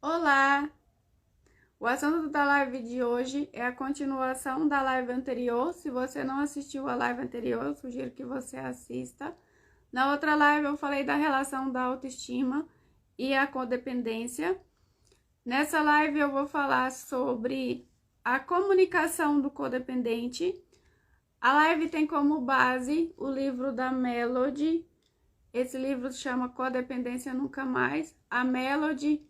Olá! O assunto da live de hoje é a continuação da live anterior. Se você não assistiu a live anterior, eu sugiro que você assista. Na outra live eu falei da relação da autoestima e a codependência. Nessa live eu vou falar sobre a comunicação do codependente. A live tem como base o livro da Melody. Esse livro se chama Codependência Nunca Mais. A Melody,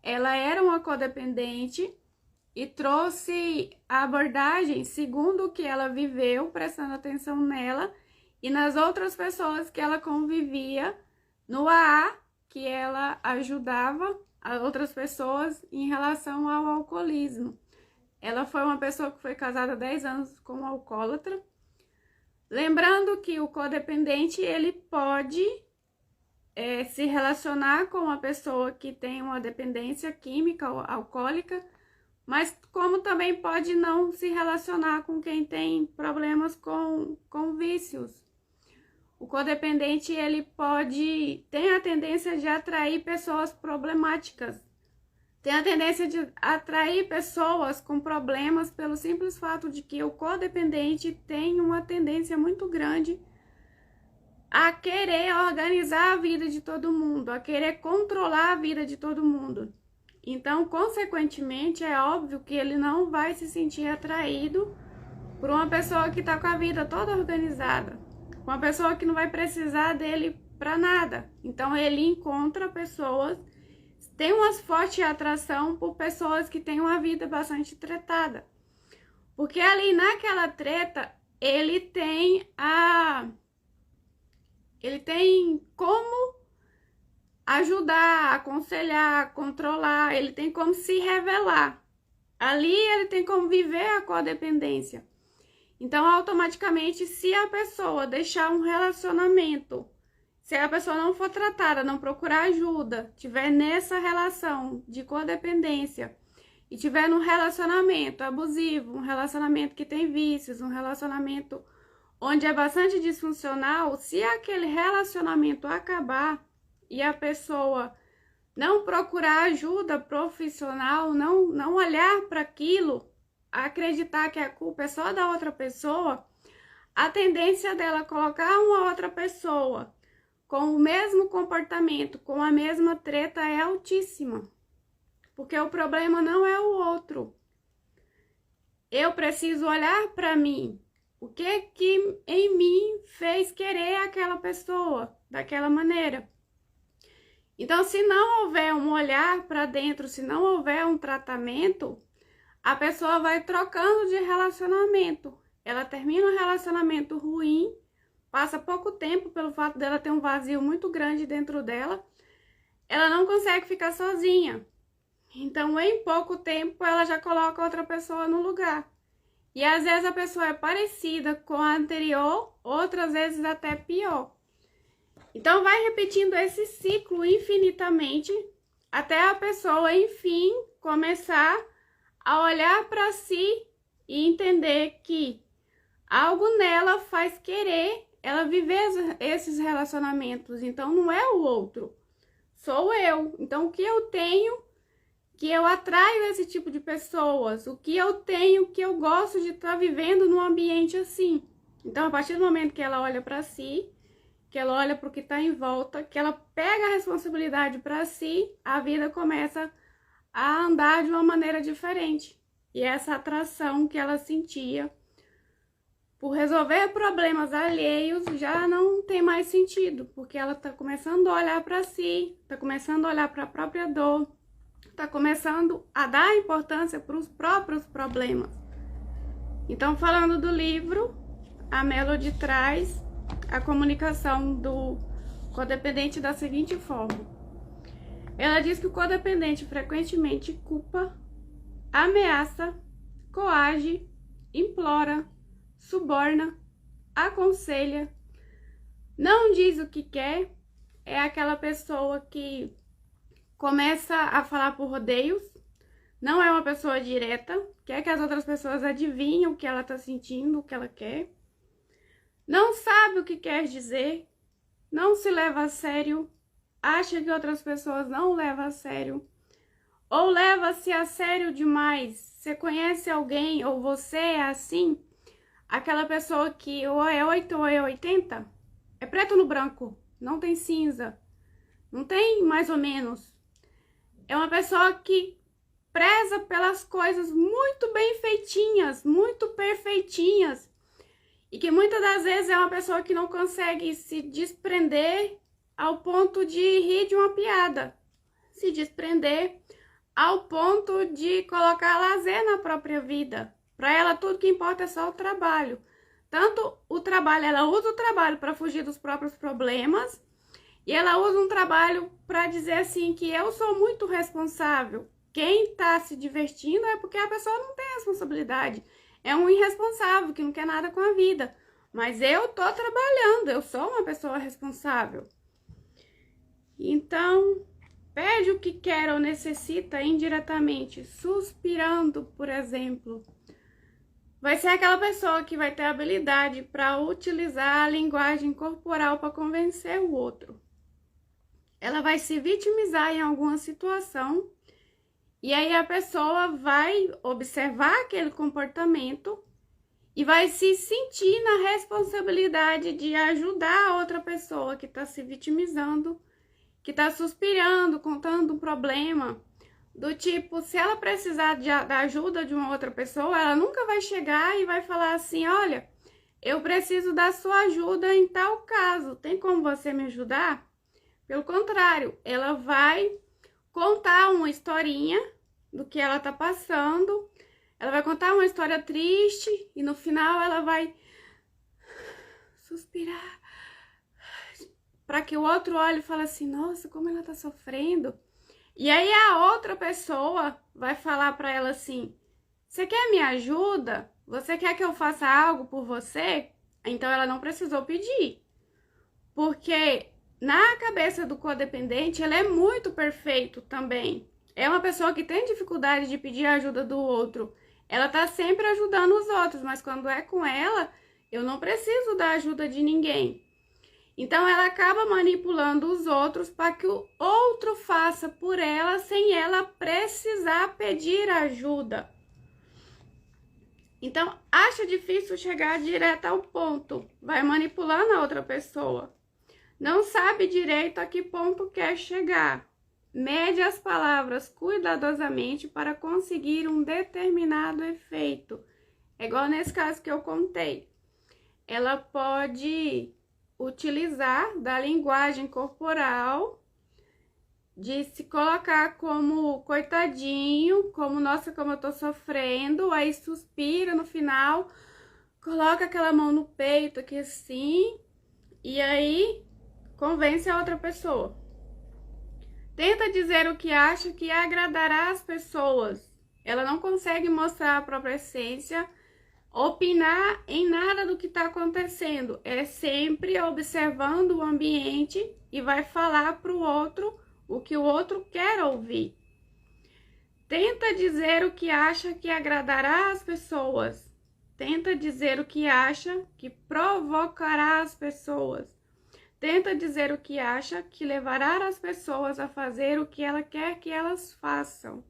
ela era uma codependente e trouxe a abordagem segundo o que ela viveu, prestando atenção nela e nas outras pessoas que ela convivia, no AA, que ela ajudava as outras pessoas em relação ao alcoolismo. Ela foi uma pessoa que foi casada há 10 anos com um alcoólatra. Lembrando que o codependente, ele pode se relacionar com uma pessoa que tem uma dependência química ou alcoólica, mas como também pode não se relacionar com quem tem problemas com vícios. O codependente, ele tem a tendência de atrair pessoas problemáticas, tem a tendência de atrair pessoas com problemas pelo simples fato de que o codependente tem uma tendência muito grande a querer organizar a vida de todo mundo, a querer controlar a vida de todo mundo. Então, consequentemente, é óbvio que ele não vai se sentir atraído por uma pessoa que está com a vida toda organizada, uma pessoa que não vai precisar dele para nada. Então, ele encontra pessoas, tem uma forte atração por pessoas que têm uma vida bastante tretada. Porque ali naquela treta, ele tem como ajudar, aconselhar, controlar, ele tem como se revelar. Ali ele tem como viver a codependência. Então, automaticamente, se a pessoa deixar um relacionamento, se a pessoa não for tratada, não procurar ajuda, tiver nessa relação de codependência e tiver num relacionamento abusivo, um relacionamento que tem vícios, um relacionamento onde é bastante disfuncional, se aquele relacionamento acabar e a pessoa não procurar ajuda profissional, não olhar para aquilo, acreditar que a culpa é só da outra pessoa, a tendência dela colocar uma outra pessoa com o mesmo comportamento, com a mesma treta é altíssima. Porque o problema não é o outro. Eu preciso olhar para mim. O que em mim fez querer aquela pessoa daquela maneira? Então, se não houver um olhar para dentro, se não houver um tratamento, a pessoa vai trocando de relacionamento. Ela termina um relacionamento ruim, passa pouco tempo pelo fato dela ter um vazio muito grande dentro dela, ela não consegue ficar sozinha. Então, em pouco tempo, ela já coloca outra pessoa no lugar. E às vezes a pessoa é parecida com a anterior, outras vezes até pior. Então vai repetindo esse ciclo infinitamente, até a pessoa, enfim, começar a olhar para si e entender que algo nela faz querer ela viver esses relacionamentos. Então não é o outro, sou eu. Então o que eu tenho, que eu atraio esse tipo de pessoas, o que eu tenho, que eu gosto de estar vivendo num ambiente assim. Então, a partir do momento que ela olha para si, que ela olha para o que está em volta, que ela pega a responsabilidade para si, a vida começa a andar de uma maneira diferente. E essa atração que ela sentia por resolver problemas alheios já não tem mais sentido, porque ela está começando a olhar para si, está começando a olhar para a própria dor, está começando a dar importância para os próprios problemas. Então, falando do livro, a Melody traz a comunicação do codependente da seguinte forma. Ela diz que o codependente frequentemente culpa, ameaça, coage, implora, suborna, aconselha, não diz o que quer, é aquela pessoa que começa a falar por rodeios, não é uma pessoa direta, quer que as outras pessoas adivinhem o que ela está sentindo, o que ela quer, não sabe o que quer dizer, não se leva a sério, acha que outras pessoas não levam a sério, Ou leva-se a sério demais. Você conhece alguém ou você é assim? Aquela pessoa que ou é 8 ou é 80? É preto no branco, não tem cinza, não tem mais ou menos. É uma pessoa que preza pelas coisas muito bem feitinhas, muito perfeitinhas. E que muitas das vezes é uma pessoa que não consegue se desprender ao ponto de rir de uma piada. Se desprender ao ponto de colocar lazer na própria vida. Para ela, tudo que importa é só o trabalho. Tanto o trabalho, ela usa o trabalho para fugir dos próprios problemas, e ela usa um trabalho para dizer assim que eu sou muito responsável. Quem está se divertindo é porque a pessoa não tem responsabilidade. É um irresponsável que não quer nada com a vida. Mas eu tô trabalhando, eu sou uma pessoa responsável. Então, pede o que quer ou necessita indiretamente, suspirando, por exemplo. Vai ser aquela pessoa que vai ter habilidade para utilizar a linguagem corporal para convencer o outro. Ela vai se vitimizar em alguma situação e aí a pessoa vai observar aquele comportamento e vai se sentir na responsabilidade de ajudar a outra pessoa que está se vitimizando, que está suspirando, contando um problema. Do tipo, se ela precisar da ajuda de uma outra pessoa, ela nunca vai chegar e vai falar assim, olha, eu preciso da sua ajuda em tal caso, tem como você me ajudar? Pelo contrário, ela vai contar uma historinha do que ela tá passando, ela vai contar uma história triste e no final ela vai suspirar para que o outro olhe e fale assim, nossa, como ela tá sofrendo. E aí a outra pessoa vai falar para ela assim, você quer minha ajuda? Você quer que eu faça algo por você? Então ela não precisou pedir. Porque na cabeça do codependente, ele é muito perfeito também. É uma pessoa que tem dificuldade de pedir a ajuda do outro. Ela tá sempre ajudando os outros, mas quando é com ela, eu não preciso da ajuda de ninguém. Então, ela acaba manipulando os outros para que o outro faça por ela sem ela precisar pedir ajuda. Então, acha difícil chegar direto ao ponto. Vai manipulando a outra pessoa. Não sabe direito a que ponto quer chegar. Mede as palavras cuidadosamente para conseguir um determinado efeito. É igual nesse caso que eu contei. Ela pode utilizar da linguagem corporal, de se colocar como coitadinho, como nossa, como eu tô sofrendo, aí suspira no final, coloca aquela mão no peito aqui assim, e aí convence a outra pessoa. Tenta dizer o que acha que agradará as pessoas. Ela não consegue mostrar a própria essência, opinar em nada do que está acontecendo. É sempre observando o ambiente e vai falar para o outro o que o outro quer ouvir. Tenta dizer o que acha que agradará as pessoas. Tenta dizer o que acha que provocará as pessoas. Tenta dizer o que acha que levará as pessoas a fazer o que ela quer que elas façam.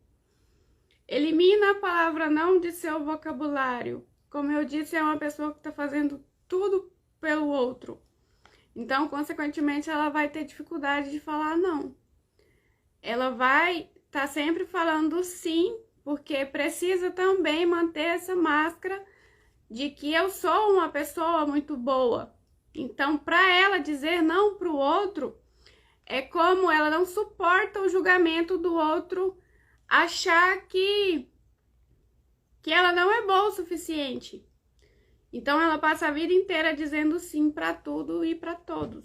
Elimina a palavra não de seu vocabulário. Como eu disse, é uma pessoa que está fazendo tudo pelo outro. Então, consequentemente, ela vai ter dificuldade de falar não. Ela vai estar sempre falando sim, porque precisa também manter essa máscara de que eu sou uma pessoa muito boa. Então, para ela dizer não para o outro, é como ela não suporta o julgamento do outro, achar que ela não é boa o suficiente. Então, ela passa a vida inteira dizendo sim para tudo e para todos.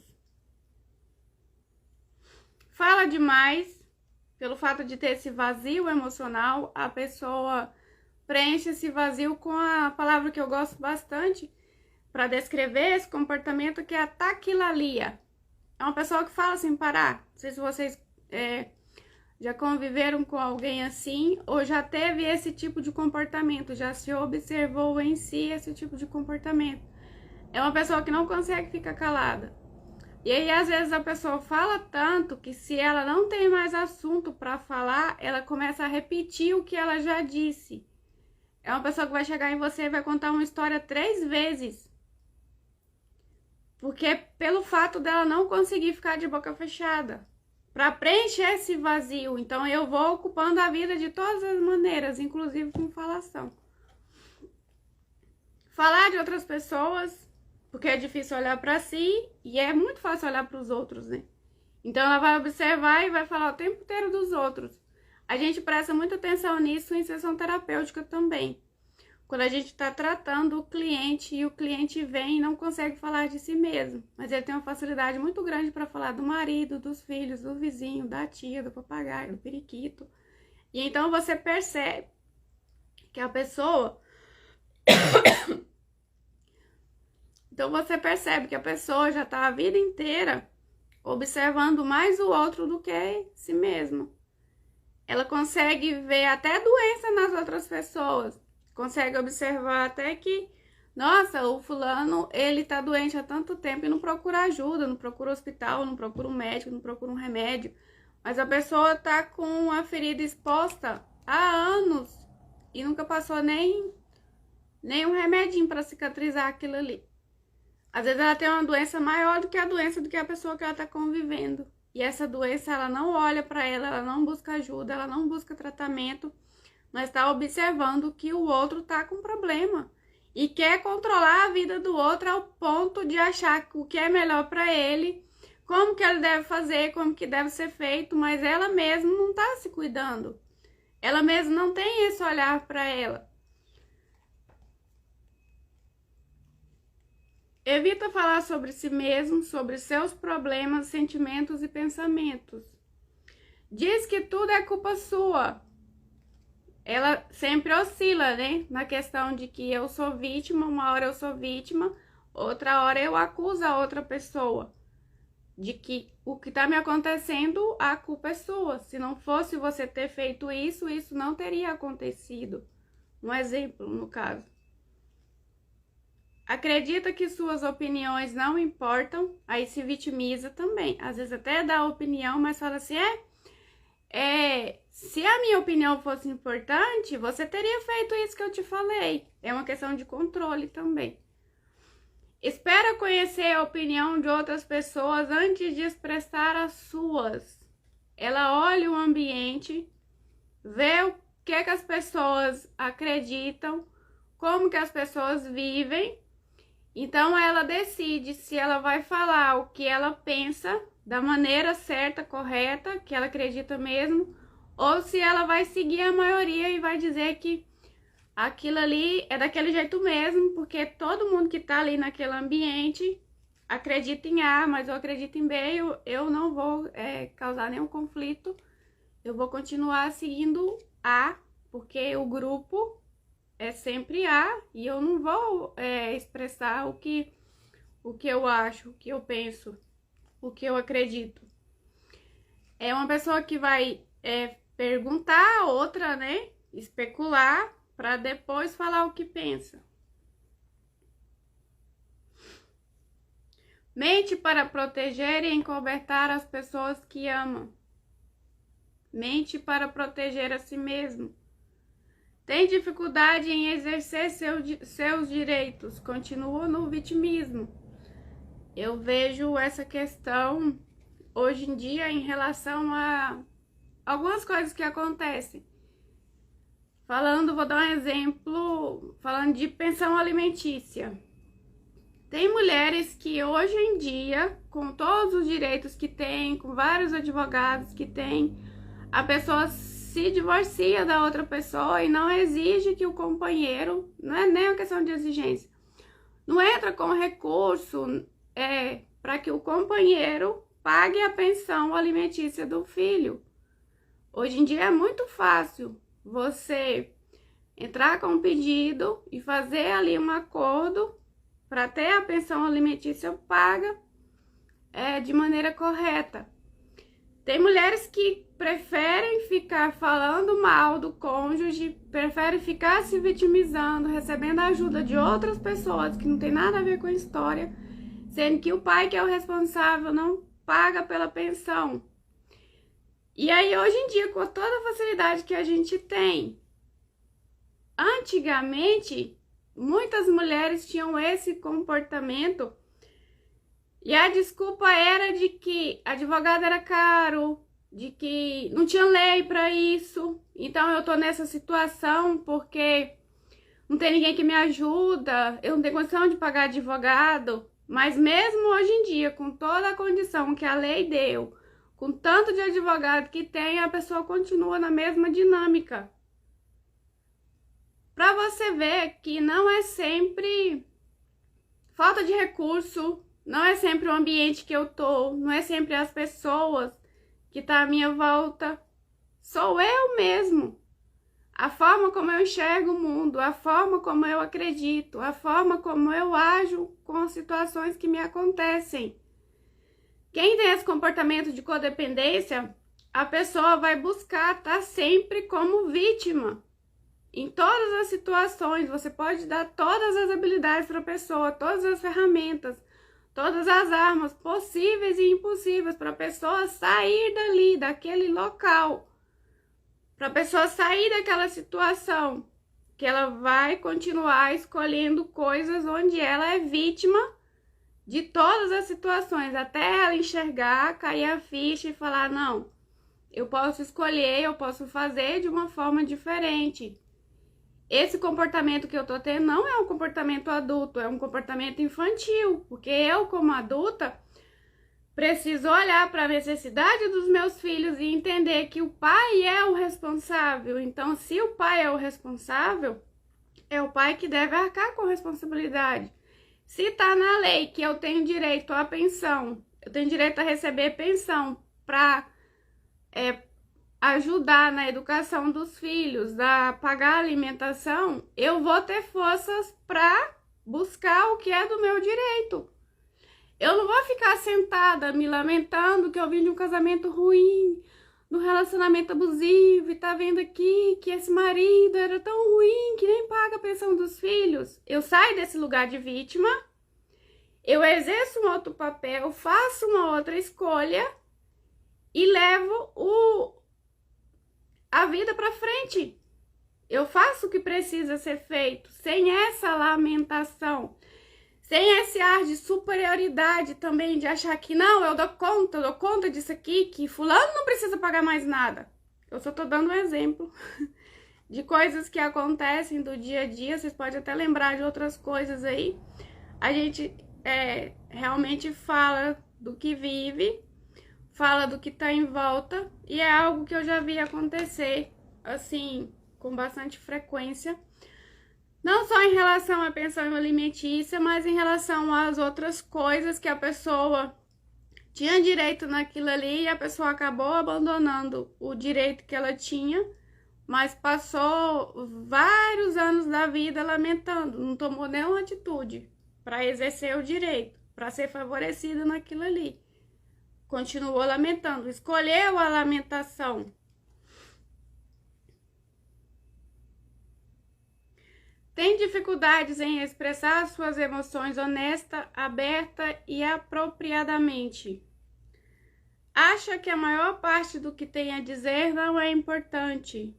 Fala demais, pelo fato de ter esse vazio emocional, a pessoa preenche esse vazio com a palavra que eu gosto bastante para descrever esse comportamento, que é a taquilalia. É uma pessoa que fala sem parar. Não sei se vocês já conviveram com alguém assim, ou já teve esse tipo de comportamento, já se observou em si esse tipo de comportamento. É uma pessoa que não consegue ficar calada. E aí, às vezes, a pessoa fala tanto que se ela não tem mais assunto para falar, ela começa a repetir o que ela já disse. É uma pessoa que vai chegar em você e vai contar uma história 3 vezes. Porque pelo fato dela não conseguir ficar de boca fechada. Para preencher esse vazio. Então, eu vou ocupando a vida de todas as maneiras, inclusive com falação. Falar de outras pessoas, porque é difícil olhar para si e é muito fácil olhar para os outros, né? Então ela vai observar e vai falar o tempo inteiro dos outros. A gente presta muita atenção nisso em sessão terapêutica também. Quando a gente está tratando o cliente e o cliente vem e não consegue falar de si mesmo, mas ele tem uma facilidade muito grande para falar do marido, dos filhos, do vizinho, da tia, do papagaio, do periquito. E então você percebe que a pessoa Então você percebe que a pessoa já está a vida inteira observando mais o outro do que si mesma. Ela consegue ver até doença nas outras pessoas. Consegue observar até que, nossa, o fulano, ele tá doente há tanto tempo e não procura ajuda, não procura hospital, não procura um médico, não procura um remédio. Mas a pessoa tá com a ferida exposta há anos e nunca passou nem um remedinho para cicatrizar aquilo ali. Às vezes ela tem uma doença maior do que a doença do que a pessoa que ela está convivendo. E essa doença, ela não olha para ela não busca ajuda, ela não busca tratamento, mas está observando que o outro está com problema. E quer controlar a vida do outro ao ponto de achar o que é melhor para ele, como que ele deve fazer, como que deve ser feito, mas ela mesma não está se cuidando. Ela mesma não tem esse olhar para ela. Evita falar sobre si mesmo, sobre seus problemas, sentimentos e pensamentos. Diz que tudo é culpa sua. Ela sempre oscila, né? Na questão de que eu sou vítima, uma hora eu sou vítima, outra hora eu acuso a outra pessoa. De que o que tá me acontecendo, a culpa é sua. Se não fosse você ter feito isso, isso não teria acontecido. Um exemplo, no caso. Acredita que suas opiniões não importam, aí se vitimiza também. Às vezes até dá opinião, mas fala assim, se a minha opinião fosse importante, você teria feito isso que eu te falei. É uma questão de controle também. Espera conhecer a opinião de outras pessoas antes de expressar as suas. Ela olha o ambiente, vê o que é que as pessoas acreditam, como que as pessoas vivem. Então ela decide se ela vai falar o que ela pensa da maneira certa, correta, que ela acredita mesmo, ou se ela vai seguir a maioria e vai dizer que aquilo ali é daquele jeito mesmo, porque todo mundo que tá ali naquele ambiente acredita em A, mas eu acredito em B, eu não vou causar nenhum conflito, eu vou continuar seguindo A, porque o grupo é sempre A e eu não vou expressar o que eu acho, o que eu penso, o que eu acredito. É uma pessoa que vai perguntar a outra, né? Especular para depois falar o que pensa. Mente para proteger e encobertar as pessoas que ama. Mente para proteger a si mesmo. Tem dificuldade em exercer seus direitos, continua no vitimismo. Eu vejo essa questão hoje em dia em relação a algumas coisas que acontecem. Vou dar um exemplo, falando de pensão alimentícia. Tem mulheres que hoje em dia, com todos os direitos que tem, com vários advogados que tem, a pessoa se divorcia da outra pessoa e não exige que o companheiro, não é nem uma questão de exigência, não entra com recurso para que o companheiro pague a pensão alimentícia do filho. Hoje em dia é muito fácil você entrar com um pedido e fazer ali um acordo para ter a pensão alimentícia paga de maneira correta. Tem mulheres que preferem ficar falando mal do cônjuge, preferem ficar se vitimizando, recebendo a ajuda de outras pessoas que não tem nada a ver com a história, sendo que o pai que é o responsável não paga pela pensão. E aí, hoje em dia, com toda a facilidade que a gente tem, antigamente, muitas mulheres tinham esse comportamento e a desculpa era de que advogado era caro, de que não tinha lei para isso. Então eu tô nessa situação porque não tem ninguém que me ajuda, eu não tenho condição de pagar advogado. Mas mesmo hoje em dia, com toda a condição que a lei deu, com tanto de advogado que tem, a pessoa continua na mesma dinâmica. Para você ver que não é sempre falta de recurso, não é sempre o ambiente que eu tô, não é sempre as pessoas que tá à minha volta. Sou eu mesmo. A forma como eu enxergo o mundo, a forma como eu acredito, a forma como eu ajo com as situações que me acontecem. Quem tem esse comportamento de codependência, a pessoa vai buscar estar sempre como vítima. Em todas as situações, você pode dar todas as habilidades para a pessoa, todas as ferramentas, todas as armas possíveis e impossíveis para a pessoa sair dali, daquele local. Para a pessoa sair daquela situação, que ela vai continuar escolhendo coisas onde ela é vítima de todas as situações, até ela enxergar, cair a ficha e falar, não, eu posso escolher, eu posso fazer de uma forma diferente. Esse comportamento que eu tô tendo não é um comportamento adulto, é um comportamento infantil, porque eu, como adulta, preciso olhar para a necessidade dos meus filhos e entender que o pai é o responsável. Então, se o pai é o responsável, é o pai que deve arcar com a responsabilidade. Se tá na lei que eu tenho direito à pensão, eu tenho direito a receber pensão para ajudar na educação dos filhos, a pagar a alimentação, eu vou ter forças para buscar o que é do meu direito. Eu não vou ficar sentada me lamentando que eu vim de um casamento ruim, de um relacionamento abusivo e tá vendo aqui que esse marido era tão ruim que nem paga a pensão dos filhos. Eu saio desse lugar de vítima, eu exerço um outro papel, faço uma outra escolha e levo a vida para frente. Eu faço o que precisa ser feito, sem essa lamentação, sem esse ar de superioridade também, de achar que não, eu dou conta disso aqui, que fulano não precisa pagar mais nada. Eu só tô dando um exemplo de coisas que acontecem do dia a dia, vocês podem até lembrar de outras coisas aí. A gente realmente fala do que vive, fala do que tá em volta, e é algo que eu já vi acontecer, assim, com bastante frequência. Não só em relação à pensão alimentícia, mas em relação às outras coisas que a pessoa tinha direito naquilo ali e a pessoa acabou abandonando o direito que ela tinha, mas passou vários anos da vida lamentando, não tomou nenhuma atitude para exercer o direito, para ser favorecida naquilo ali. Continuou lamentando, escolheu a lamentação. Tem dificuldades em expressar suas emoções honesta, aberta e apropriadamente. Acha que a maior parte do que tem a dizer não é importante.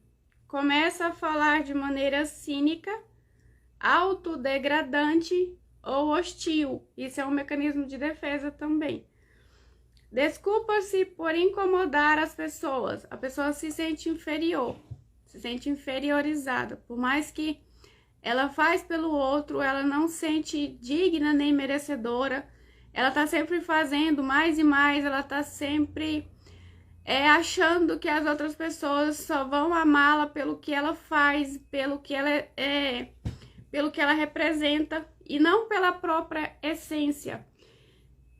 Começa a falar de maneira cínica, autodegradante ou hostil. Isso é um mecanismo de defesa também. Desculpa-se por incomodar as pessoas. A pessoa se sente inferior, se sente inferiorizada. Por mais que ela faz pelo outro, ela não se sente digna nem merecedora. Ela tá sempre fazendo mais e mais, ela tá sempre achando que as outras pessoas só vão amá-la pelo que ela faz, pelo que ela pelo que ela representa e não pela própria essência.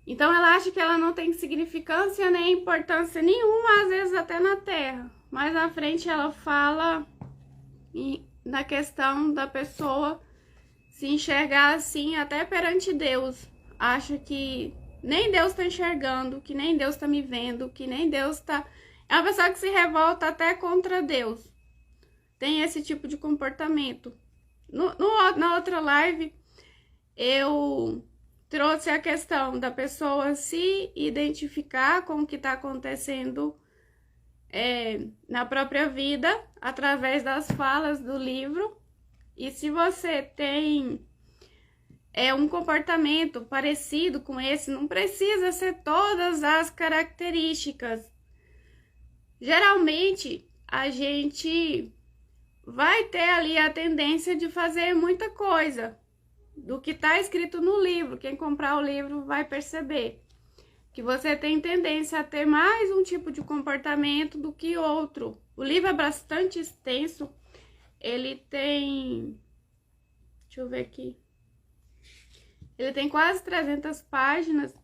Então ela acha que ela não tem significância nem importância nenhuma, às vezes até na Terra. Mais na frente ela fala na questão da pessoa se enxergar assim até perante Deus. Acha que nem Deus tá enxergando, que nem Deus tá me vendo, que nem Deus tá... É uma pessoa que se revolta até contra Deus. Tem esse tipo de comportamento. Na outra live, eu trouxe a questão da pessoa se identificar com o que está acontecendo na própria vida, através das falas do livro. E se você tem um comportamento parecido com esse, não precisa ser todas as características. Geralmente, a gente vai ter ali a tendência de fazer muita coisa do que está escrito no livro. Quem comprar o livro vai perceber que você tem tendência a ter mais um tipo de comportamento do que outro. O livro é bastante extenso, ele tem, deixa eu ver aqui, ele tem quase 300 páginas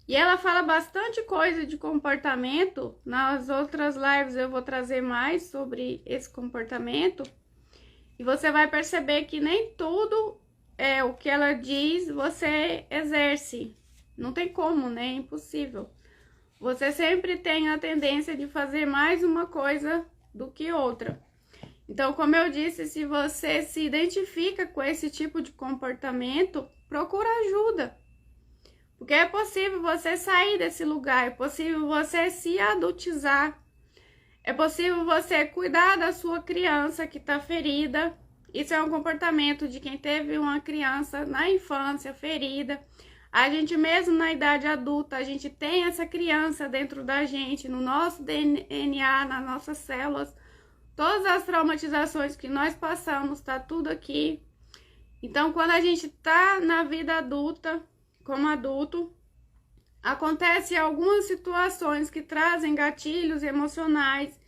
e ela fala bastante coisa de comportamento. Nas outras lives eu vou trazer mais sobre esse comportamento e você vai perceber que nem tudo o que ela diz você exerce. Não tem como, né? É impossível. Você sempre tem a tendência de fazer mais uma coisa do que outra. Então, como eu disse, se você se identifica com esse tipo de comportamento, procura ajuda. Porque é possível você sair desse lugar, é possível você se adultizar, é possível você cuidar da sua criança que está ferida. Isso é um comportamento de quem teve uma criança na infância ferida. A gente mesmo na idade adulta, a gente tem essa criança dentro da gente, no nosso DNA, nas nossas células. Todas as traumatizações que nós passamos, tá tudo aqui. Então, quando a gente tá na vida adulta, como adulto, acontecem algumas situações que trazem gatilhos emocionais,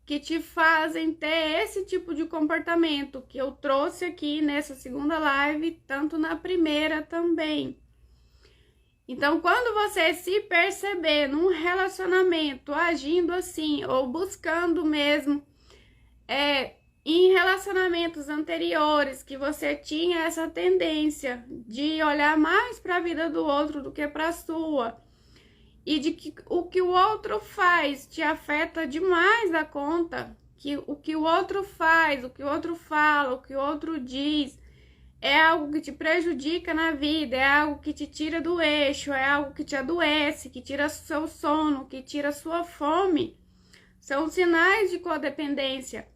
que te fazem ter esse tipo de comportamento que eu trouxe aqui nessa segunda live, tanto na primeira também. Então, quando você se perceber num relacionamento agindo assim, ou buscando mesmo, em relacionamentos anteriores, que você tinha essa tendência de olhar mais para a vida do outro do que para a sua, e de que o que o outro faz te afeta demais da conta, que o que o outro faz, o que o outro fala, o que o outro diz, é algo que te prejudica na vida, é algo que te tira do eixo, é algo que te adoece, que tira seu sono, que tira sua fome. São sinais de codependência.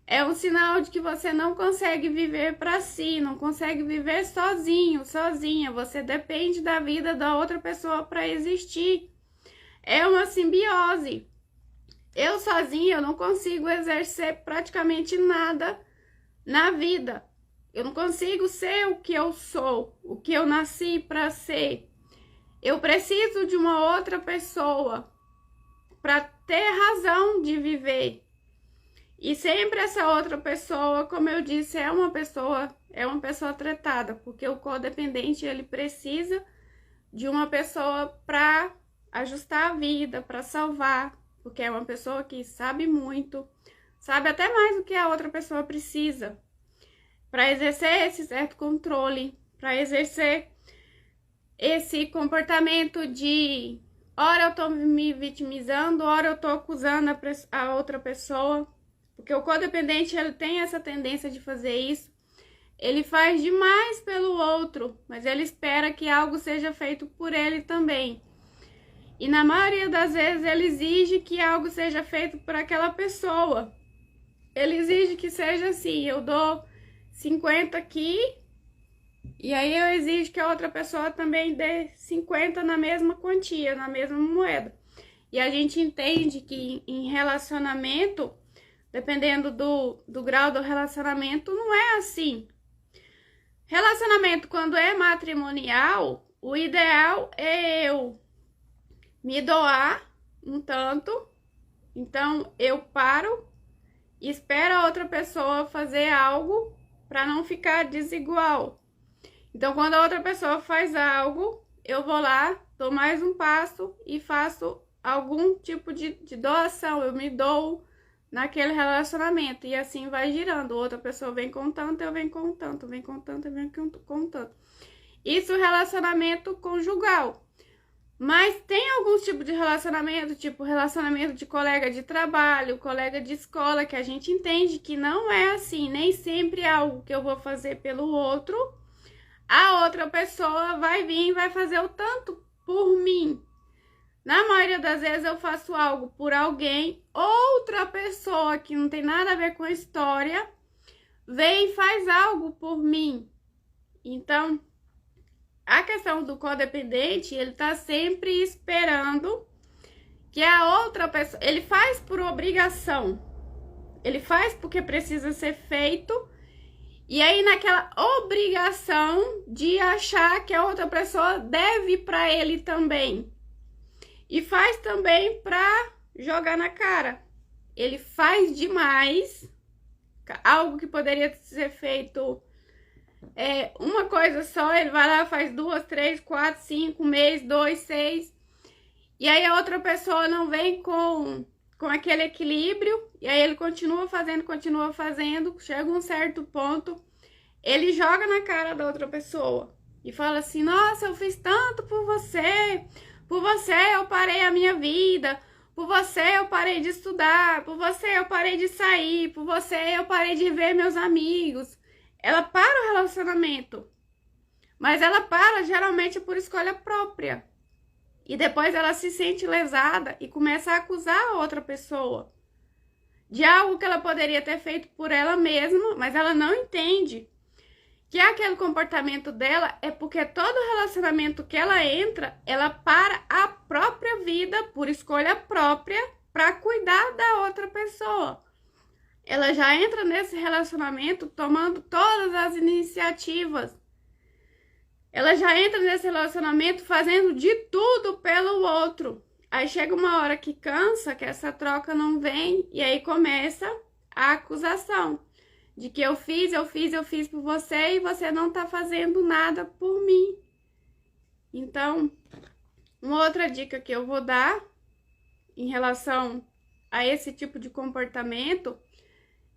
É um sinal de que você não consegue viver para si, não consegue viver sozinho, sozinha. Você depende da vida da outra pessoa para existir. É uma simbiose. Eu sozinha eu não consigo exercer praticamente nada na vida. Eu não consigo ser o que eu sou, o que eu nasci para ser. Eu preciso de uma outra pessoa para ter razão de viver. E sempre essa outra pessoa, como eu disse, é uma pessoa tretada, porque o codependente ele precisa de uma pessoa para ajustar a vida, para salvar, porque é uma pessoa que sabe muito, sabe até mais do que a outra pessoa precisa, para exercer esse certo controle, para exercer esse comportamento de ora eu tô me vitimizando, ora eu tô acusando a outra pessoa, porque o codependente ele tem essa tendência de fazer isso. Ele faz demais pelo outro, mas ele espera que algo seja feito por ele também. E na maioria das vezes ele exige que algo seja feito por aquela pessoa. Ele exige que seja assim, eu dou 50 aqui, e aí eu exijo que a outra pessoa também dê 50 na mesma quantia, na mesma moeda. E a gente entende que em relacionamento, dependendo do grau do relacionamento, não é assim. Relacionamento, quando é matrimonial, o ideal é eu me doar um tanto, então eu paro e espero a outra pessoa fazer algo para não ficar desigual. Então, quando a outra pessoa faz algo, eu vou lá, dou mais um passo e faço algum tipo de doação, eu me dou naquele relacionamento, e assim vai girando. Outra pessoa vem com tanto, eu venho com tanto, vem com tanto, eu venho com tanto. Isso é relacionamento conjugal. Mas tem alguns tipos de relacionamento, tipo relacionamento de colega de trabalho, colega de escola, que a gente entende que não é assim, nem sempre é algo que eu vou fazer pelo outro, a outra pessoa vai vir e vai fazer o tanto por mim. Na maioria das vezes eu faço algo por alguém, outra pessoa que não tem nada a ver com a história vem e faz algo por mim. Então, a questão do codependente, ele tá sempre esperando que a outra pessoa... Ele faz por obrigação. Ele faz porque precisa ser feito. E aí, naquela obrigação de achar que a outra pessoa deve para ele também. E faz também pra jogar na cara. Ele faz demais. Algo que poderia ser feito uma coisa só, ele vai lá, faz 2, 3, 4, 5, mês, 2, 6. E aí a outra pessoa não vem com aquele equilíbrio. E aí ele continua fazendo. Chega um certo ponto, ele joga na cara da outra pessoa. E fala assim, nossa, eu fiz tanto por você. Por você eu parei a minha vida. Por você eu parei de estudar. Por você eu parei de sair. Por você eu parei de ver meus amigos. Ela para o relacionamento. Mas ela para geralmente por escolha própria. E depois ela se sente lesada e começa a acusar a outra pessoa de algo que ela poderia ter feito por ela mesma, mas ela não entende que aquele comportamento dela é porque todo relacionamento que ela entra, ela para a própria vida por escolha própria para cuidar da outra pessoa. Ela já entra nesse relacionamento tomando todas as iniciativas. Ela já entra nesse relacionamento fazendo de tudo pelo outro. Aí chega uma hora que cansa, que essa troca não vem, e aí começa a acusação de que eu fiz por você e você não tá fazendo nada por mim. Então, uma outra dica que eu vou dar em relação a esse tipo de comportamento,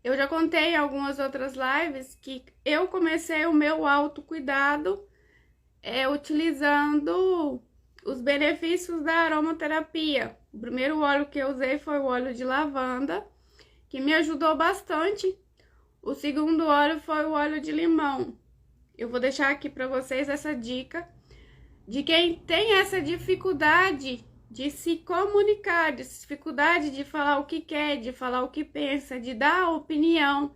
eu já contei em algumas outras lives que eu comecei o meu autocuidado utilizando os benefícios da aromaterapia. O primeiro óleo que eu usei foi o óleo de lavanda, que me ajudou bastante. O segundo óleo foi o óleo de limão. Eu vou deixar aqui para vocês essa dica de quem tem essa dificuldade de se comunicar, dificuldade de falar o que quer, de falar o que pensa, de dar opinião,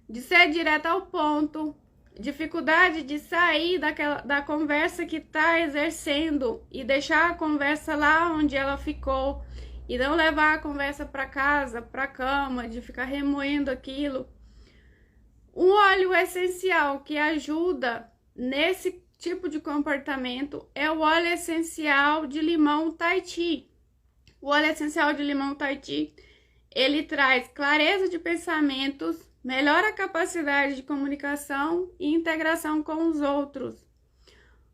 de ser direto ao ponto, dificuldade de sair da conversa que está exercendo e deixar a conversa lá onde ela ficou e não levar a conversa para casa, para cama, de ficar remoendo aquilo. Um óleo essencial que ajuda nesse tipo de comportamento é o óleo essencial de limão Tahiti. O óleo essencial de limão Tahiti, ele traz clareza de pensamentos, melhora a capacidade de comunicação e integração com os outros.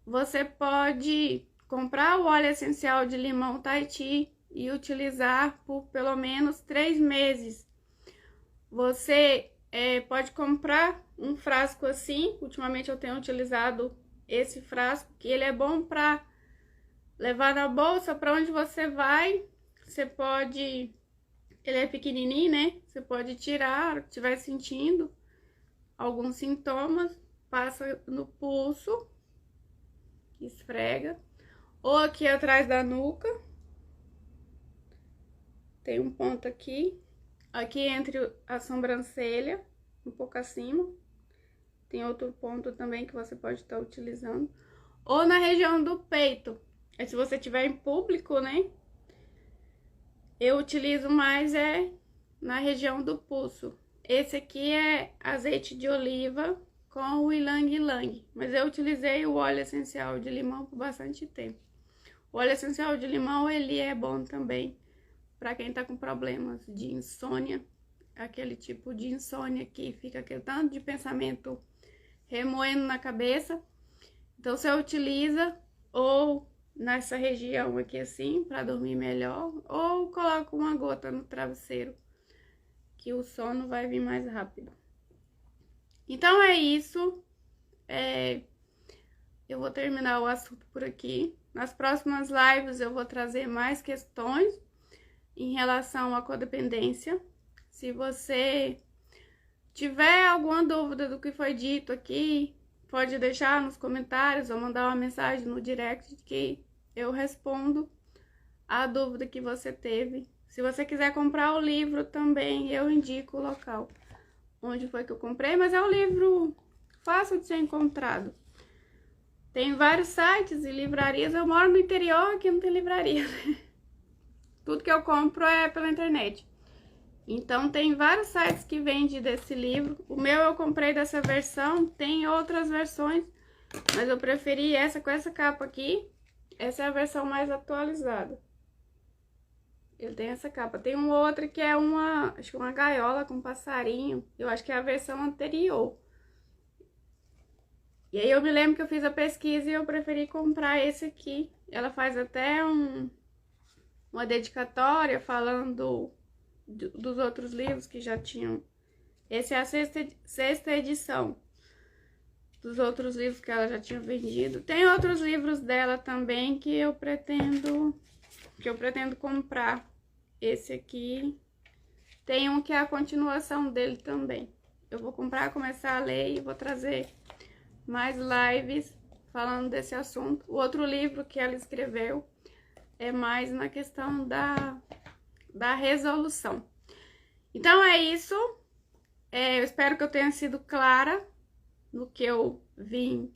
Você pode comprar o óleo essencial de limão Tahiti e utilizar por pelo menos 3 meses. Você pode comprar um frasco assim. Ultimamente eu tenho utilizado esse frasco, que ele é bom para levar na bolsa para onde você vai. Você pode... Ele é pequenininho, né? Você pode tirar, se estiver sentindo alguns sintomas, passa no pulso, esfrega. Ou aqui atrás da nuca. Tem um ponto aqui. Aqui entre a sobrancelha, um pouco acima. Tem outro ponto também que você pode estar utilizando. Ou na região do peito. Se você estiver em público, né? Eu utilizo mais na região do pulso. Esse aqui é azeite de oliva com o ylang-ylang. Mas eu utilizei o óleo essencial de limão por bastante tempo. O óleo essencial de limão, ele é bom também para quem tá com problemas de insônia. Aquele tipo de insônia que fica aquele tanto de pensamento remoendo na cabeça. Então você utiliza ou nessa região aqui assim, para dormir melhor, ou coloca uma gota no travesseiro, que o sono vai vir mais rápido. Então é isso. Eu vou terminar o assunto por aqui. Nas próximas lives eu vou trazer mais questões em relação à codependência. Se você tiver alguma dúvida do que foi dito aqui, pode deixar nos comentários ou mandar uma mensagem no direct que eu respondo a dúvida que você teve. Se você quiser comprar o livro também, eu indico o local onde foi que eu comprei, mas é um livro fácil de ser encontrado. Tem vários sites e livrarias. Eu moro no interior, aqui não tem livraria. Tudo que eu compro é pela internet. Então tem vários sites que vendem desse livro. O meu eu comprei dessa versão, tem outras versões, mas eu preferi essa com essa capa aqui. Essa é a versão mais atualizada. Ele tem essa capa. Tem um outro que é acho que uma gaiola com passarinho. Eu acho que é a versão anterior. E aí eu me lembro que eu fiz a pesquisa e eu preferi comprar esse aqui. Ela faz até uma dedicatória falando dos outros livros que já tinham. Essa é a sexta edição dos outros livros que ela já tinha vendido. Tem outros livros dela também que eu pretendo comprar. Esse aqui tem um que é a continuação dele também. Eu vou comprar, começar a ler e vou trazer mais lives falando desse assunto. O outro livro que ela escreveu é mais na questão da resolução. Então é isso. Eu espero que eu tenha sido clara no que eu vim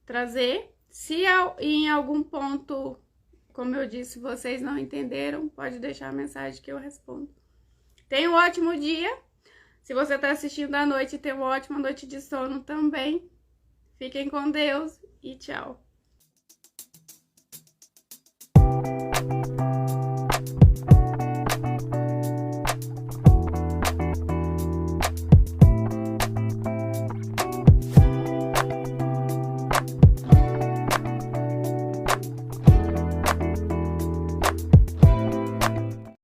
trazer. Se em algum ponto, como eu disse, vocês não entenderam, pode deixar a mensagem que eu respondo. Tenha um ótimo dia. Se você está assistindo à noite, tenha uma ótima noite de sono também. Fiquem com Deus e tchau.